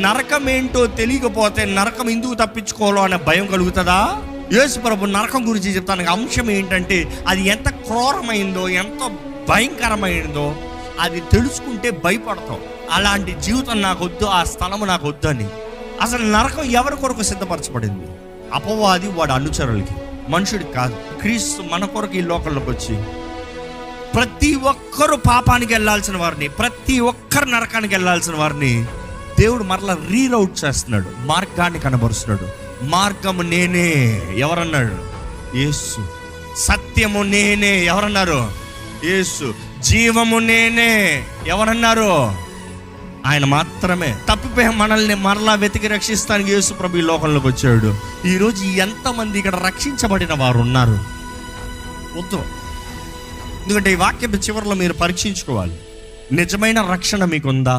నరకం ఏంటో తెలియకపోతే నరకం ఎందుకు తప్పించుకోవాలో అనే భయం కలుగుతుందా? యేసు ప్రభు నరకం గురించి చెప్తాను. అంశం ఏంటంటే అది ఎంత క్రూరమైందో, ఎంత భయంకరమైందో అది తెలుసుకుంటే భయపడతాం. అలాంటి జీవితం నాకు వద్దు, ఆ స్థలము నాకు వద్దు అని. అసలు నరకం ఎవరి కొరకు సిద్ధపరచబడింది? అపవాది, వాడు అనుచరులకి, మనుషుడికి కాదు. క్రీస్తు మన కొరకు ఈ లోకంలోకి వచ్చి ప్రతి ఒక్కరు పాపానికి వెళ్ళాల్సిన వారిని, ప్రతి ఒక్కరు నరకానికి వెళ్ళాల్సిన వారిని దేవుడు మరలా రీరౌట్ చేస్తున్నాడు, మార్గాన్ని కనబరుస్తున్నాడు. మార్గము నేనే, ఎవరన్నాడు? యేసు. సత్యము నేనే, ఎవరన్నారు? యేసు. జీవము నేనే, ఎవరన్నారు? ఆయన మాత్రమే. తప్పిపోయే మనల్ని మరలా వెతికి రక్షిస్తానికి యేసు ప్రభు ఈ లోకంలోకి వచ్చాడు. ఈరోజు ఎంతమంది ఇక్కడ రక్షించబడిన వారు ఉన్నారు? వద్దు. ఎందుకంటే ఈ వాక్యం చివరిలో మీరు పరీక్షించుకోవాలి, నిజమైన రక్షణ మీకుందా?